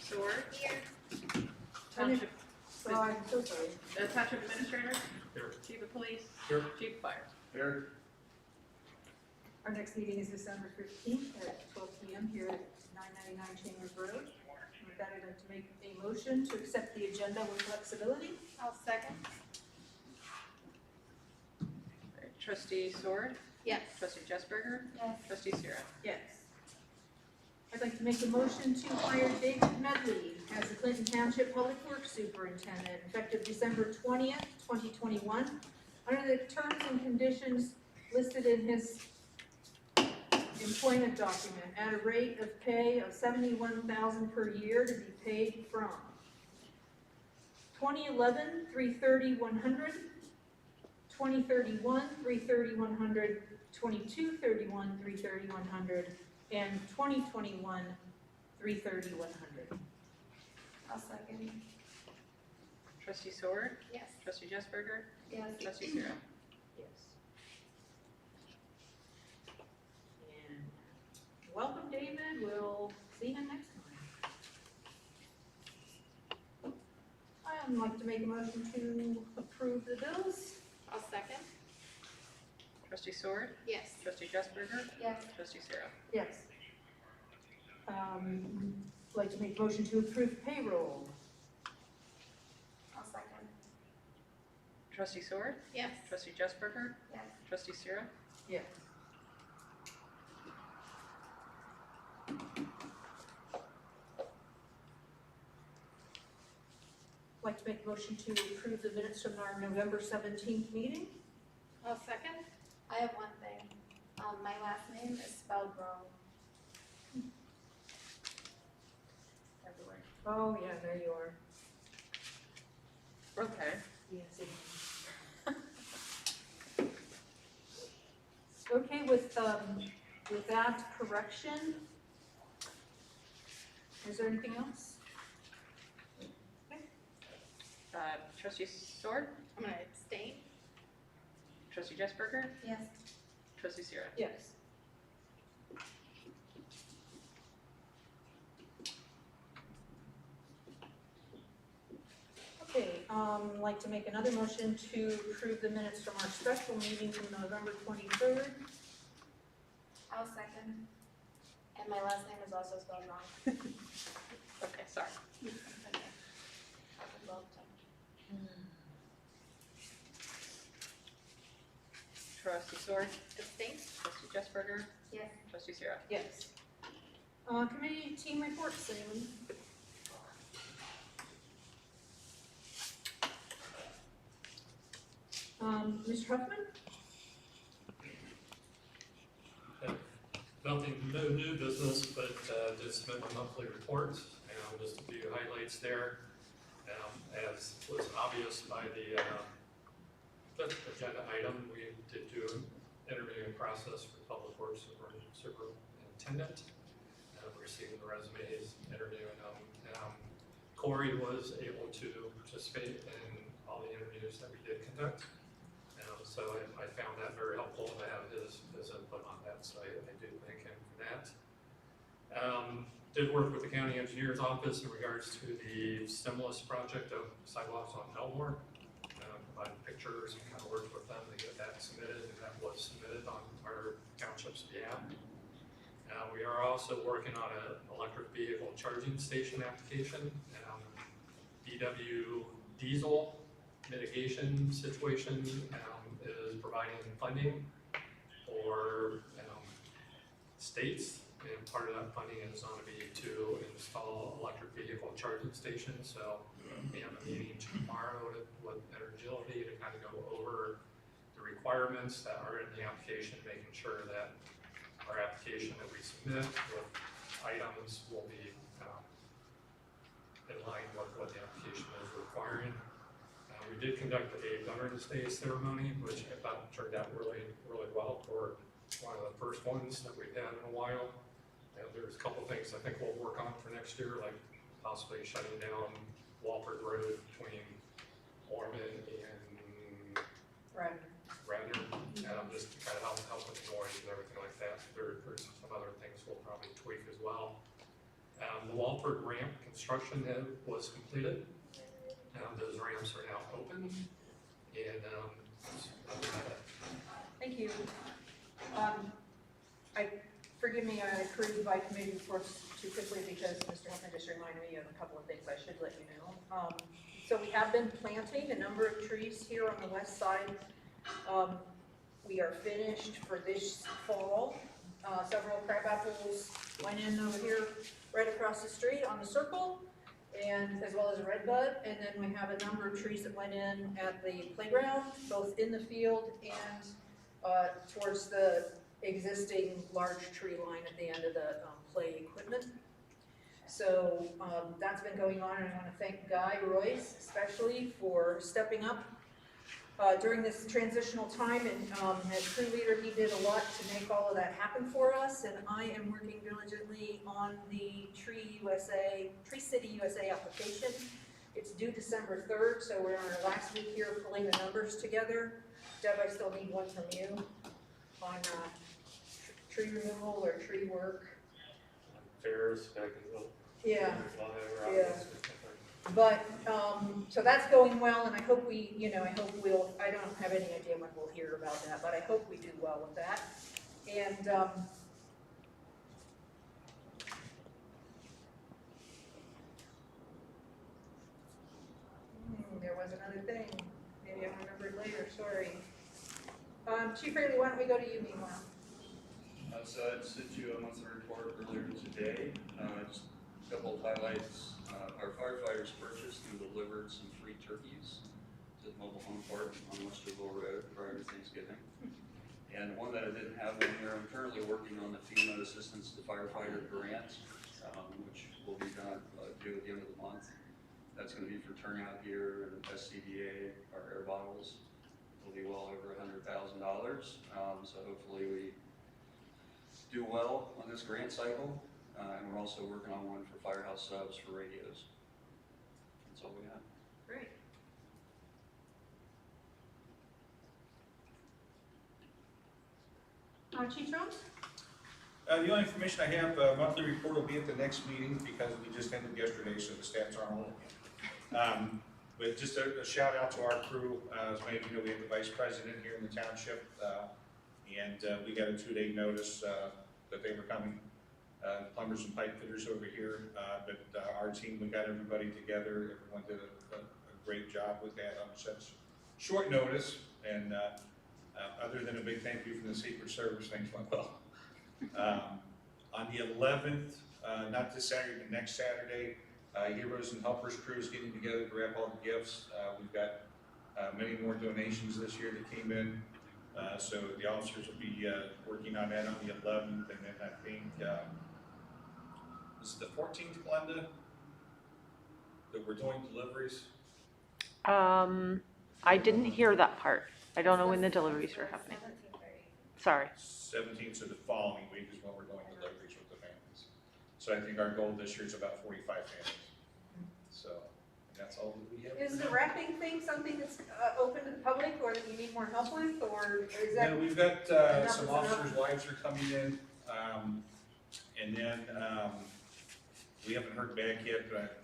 Sword. Here. Township, Oh, I'm so sorry. Township Administrator. Here. Chief of Police. Here. Chief of Fire. Here. Our next meeting is December 15th at 12 p.m. here at 999 Chambers Road. With that, I'd like to make a motion to accept the agenda with flexibility. I'll second. Trustee Sword. Yes. Trustee Jesberger. Yes. Trustee Sierra. Yes. I'd like to make a motion to hire David Medley as the Clinton Township Public Works Superintendent, effective December 20th, 2021, under the terms and conditions listed in his employment document, at a rate of pay of $71,000 per year to be paid from 2011, 3/30/100, 2031, 3/30/100, 22/31, 3/30/100, and 2021, 3/30/100. I'll second. Trustee Sword. Yes. Trustee Jesberger. Yes. Trustee Sierra. Yes. And welcome, David. We'll see him next time. I'd like to make a motion to approve the bills. I'll second. Trustee Sword. Yes. Trustee Jesberger. Yes. Trustee Sierra. Yes. I'd like to make a motion to approve payroll. I'll second. Trustee Sword. Yes. Trustee Jesberger. Yes. Trustee Sierra. Yes. I'd like to make a motion to approve the minutes from our November 17th meeting. I'll second. I have one thing. My last name is spelled wrong. Everywhere. Oh, yeah, there you are. Okay. Yes. Okay, with that correction, is there anything else? Trustee Sword. I'm gonna abstain. Trustee Jesberger. Yes. Trustee Sierra. Yes. Okay, I'd like to make another motion to approve the minutes from our special meeting from November 23rd. I'll second. And my last name is also spelled wrong. Okay, sorry. Okay. Happens all the time. Trustee Sword. Abstain? Trustee Jesberger. Yes. Trustee Sierra. Yes. Committee team reports, Salem. Mr. Huffman? Nothing, no new business, but did submit my monthly report, and just a few highlights there. As was obvious by the agenda item, we did do an interviewing process for Public Works Superintendent. We're receiving the resumes, interviewing them. Corey was able to participate in all the interviews that we did conduct. So I found that very helpful to have his input on that, so I do thank him for that. Did work with the county engineer's office in regards to the stimulus project of sidewalks on Elmore. Provided pictures and kind of worked with them to get that submitted, and that was submitted on our township's behalf. We are also working on an electric vehicle charging station application. VW diesel mitigation situation is providing funding for states, and part of that funding is going to be to install electric vehicle charging stations. So we have a meeting tomorrow with Agility to kind of go over the requirements that are in the application, making sure that our application that we submit with items will be in line with what the application is requiring. We did conduct a Veterans Day ceremony, which I thought turned out really, really well for one of the first ones that we've had in a while. There's a couple things I think we'll work on for next year, like possibly shutting down Walford Road between Ormond and Radnor, just to kind of help with the noise and everything like that. There's some other things we'll probably tweak as well. The Walford ramp construction was completed. Those ramps are now open, and that's about it. Thank you. Forgive me, I approved by committee reports too quickly because Mr. Huffman just reminded me of a couple of things I should let you know. So we have been planting a number of trees here on the west side. We are finished for this fall. Several crab apples went in over here right across the street on the circle, and as well as a red bud. And then we have a number of trees that went in at the playground, both in the field and towards the existing large tree line at the end of the play equipment. So that's been going on, and I want to thank Guy Royce especially for stepping up during this transitional time, and as crew leader he did a lot to make all of that happen for us, and I am working diligently on the Tree City USA application. It's due December 3rd, so we're on our last week here pulling the numbers together. Deb, I still need one from you on tree removal or tree work. Fairs, back in the. Yeah. But, so that's going well, and I hope I don't have any idea when we'll hear about that, but I hope we do well with that. And, there was another thing, maybe I'll remember it later, sorry. Chief Rayleigh, why don't we go to you meanwhile? So I sent you a monthly report earlier today. Just a couple of highlights. Our firefighters purchased and delivered some free turkeys to the mobile home park on Westerville Road prior to Thanksgiving. And one that I didn't have on here, I'm currently working on the FEMA Assistance to Firefighter grant, which will be done due at the end of the month. That's going to be for turnout gear and SCBA, our air bottles. It'll be well over $100,000. So hopefully we do well on this grant cycle, and we're also working on one for firehouse subs for radios. That's all we have. Great. Chief Jones? The only information I have, monthly report will be at the next meeting because we just ended yesterday, so the stats aren't all in. But just a shout out to our crew. As many of you know, we have the vice president here in the township, and we got a 2-day notice that they were coming. Plumbers and pipe fitters over here, but our team, we got everybody together. Everyone did a great job with that on such short notice, and other than a big thank you from the Secret Service, things went well. On the 11th, not this Saturday, but next Saturday, Heroes and Helpers crew is getting together to wrap all the gifts. We've got many more donations this year that came in, so the officers will be working on that on the 11th, and then I think this is the 14th, Glenda, that we're doing deliveries. I didn't hear that part. I don't know when the deliveries are happening. Sorry. 17th, so the following week is when we're doing deliveries with the families. So I think our goal this year is about 45 families. So that's all that we have. Is the wrapping thing something that's open to the public, or that you need more help with, or is that? Yeah, we've got some officers' wives are coming in, and then we haven't heard back yet, but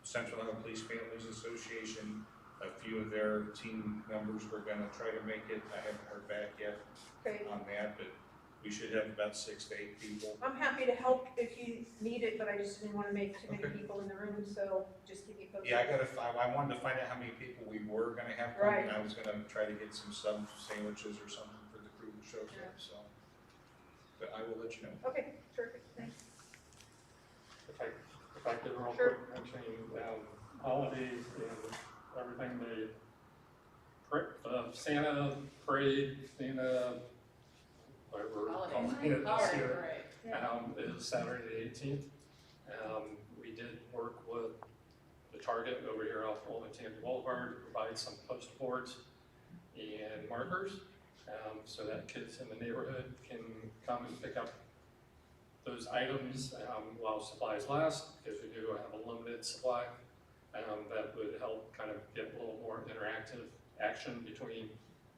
Central Iowa Police Families Association, a few of their team members were going to try to make it. I haven't heard back yet on that, but we should have about 6 to 8 people. I'm happy to help if you need it, but I just didn't want to make too many people in the room, so just keep me posted. Yeah, I wanted to find out how many people we were going to have come, and I was going to try to get some sub sandwiches or something for the crew that shows up. So, but I will let you know. Okay, terrific. Thanks. If I could real Sure. quick mention holidays and everything, the Santa parade, Santa, whatever we're calling it this year, is Saturday the 18th. We did work with the Target over here off Old Tampa Boulevard to provide some post boards and markers, so that kids in the neighborhood can come and pick up those items while supplies last, because we do have a limited supply. That would help kind of get a little more interactive action between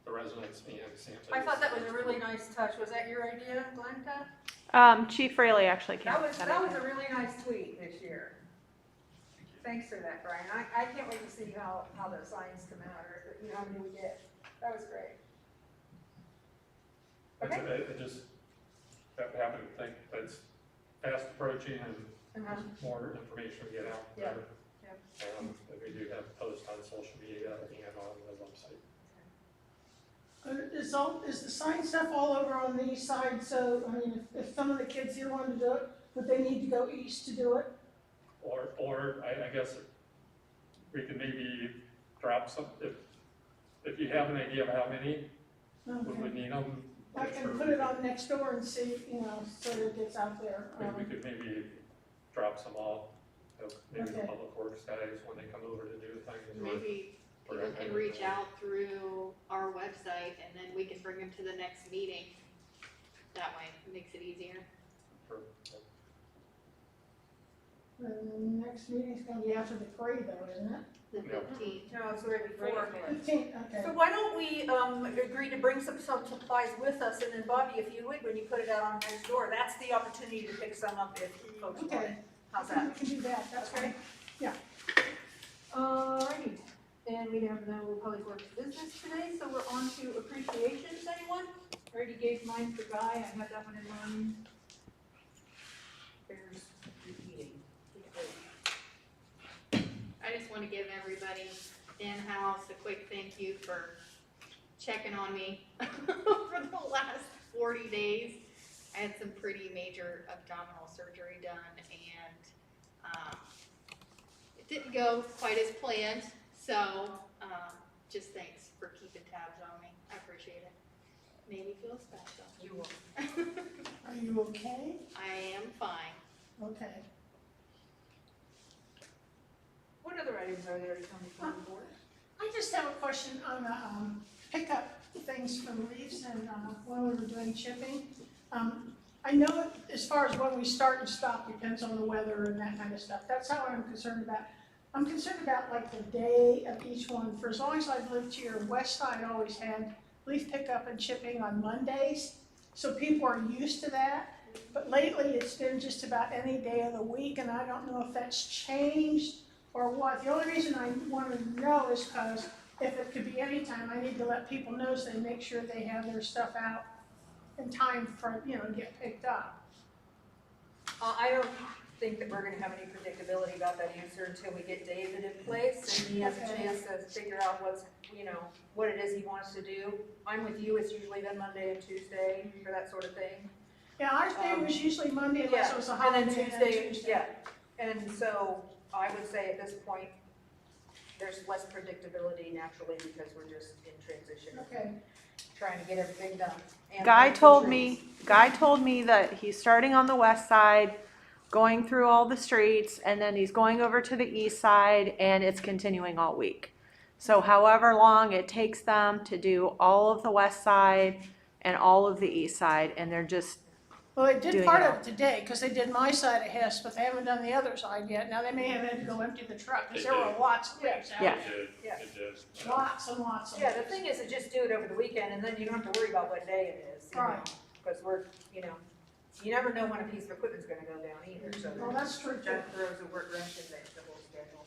the residents and Santa. I thought that was a really nice touch. Was that your idea, Glenda? Chief Rayleigh actually came. That was a really nice tweet this year. Thanks for that, Brian. I can't wait to see how the signs come out, or, you know, how many we get. That was great. I just happen to think that's fast approaching and Uh-huh. more information we get out Yeah, there. yeah. That we do have posts on social media and on the website. Is the sign stuff all over on the east side, so, I mean, if some of the kids here wanted to do it, would they need to go east to do it? Or I guess we could maybe drop some, if you have an idea of how many, we Okay. would need them. I can put it on next door and see, you know, so that it gets out there. We could maybe drop some off, maybe the Okay. public works guys when they come over to do things. or- Maybe or people can reach out through our website and then we can bring them to the next meeting. That way, it makes it easier. or- And the next meeting's gonna be after the parade though, isn't it? The Yeah. 15th. No, it's right before. 15th, okay. So why don't we, agree to bring some supplies with us, and then Bobby, if you would, when you put it out on next door, that's the opportunity to pick some up if folks want it. Okay. How's We that? can do that, that's Okay. great. Alrighty, and we have no public works business today, so we're on to appreciations, anyone? Already gave mine for Guy, I have that one in mind. Bears repeating. I just want to give everybody in-house a quick thank you for checking on me for the last 40 days. I had some pretty major abdominal surgery done and it didn't go quite as planned. So just thanks for keeping tabs on me. I appreciate it. Made me feel special. You will. Are you okay? I am fine. Okay. What other items are there to come before the board? I just have a question on the pickup things from Reeves and when we were doing chipping. I know as far as when we start and stop depends on the weather and that kind of stuff. That's how I'm concerned about. I'm concerned about like the day of each one. For as long as I've lived here, West Side always had leaf pickup and chipping on Mondays. So people are used to that. But lately it's been just about any day of the week and I don't know if that's changed or what. The only reason I wanted to know is because if it could be any time, I need to let people know so they make sure they have their stuff out in time for, you know, to get picked up. I don't think that we're gonna have any predictability about that answer until we get David in place and he has a Okay. chance to figure out what's, you know, what it is he wants to do. I'm with you, it's usually been Monday and Tuesday for that sort of thing. Yeah, our day was usually Monday unless it was a holiday. And then and Tuesday, Tuesday. yeah, and so I would say at this point, there's less predictability naturally because we're just in transition, Okay, trying to get everything done. And Guy plant the told trees. me that he's starting on the west side, going through all the streets, and then he's going over to the east side, and it's continuing all week. So however long it takes them to do all of the west side and all of the east side, and they're just, well, they did Doing part it of it today, because they did my side of Hess, but they haven't done the other side yet. Now, they may have had to go empty the truck, because there were lots of leaves out. Yeah. It did, Yeah. it did. Lots and lots of Yeah, the leaves. thing is to just do it over the weekend and then you don't have to worry about what day it is. Right. Because we're, you know, you never know when a piece of equipment's gonna go down either, so. Well, that's true, too. That throws a work wrench in the whole schedule.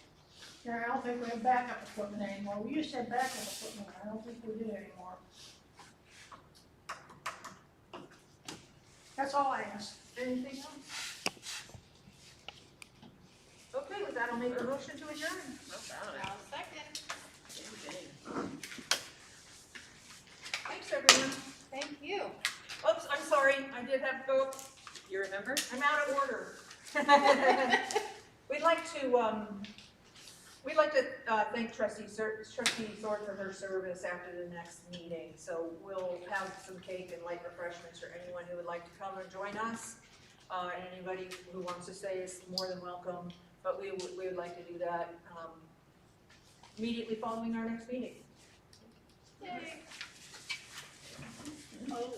Yeah, I don't think we have backup equipment anymore. We used to have backup equipment, I don't think we do anymore. That's all I ask. Anything else? Okay, with that, I'll make a motion to adjourn. Now, second. Thanks, everyone. Thank you. Oops, I'm sorry, I did have to go, You remember? I'm out of order. We'd like to thank Trustee Sword for her service after the next meeting. So we'll have some cake and light refreshments for anyone who would like to come and join us. And anybody who wants to stay is more than welcome, but we would like to do that immediately following our next meeting. Yay. Oh.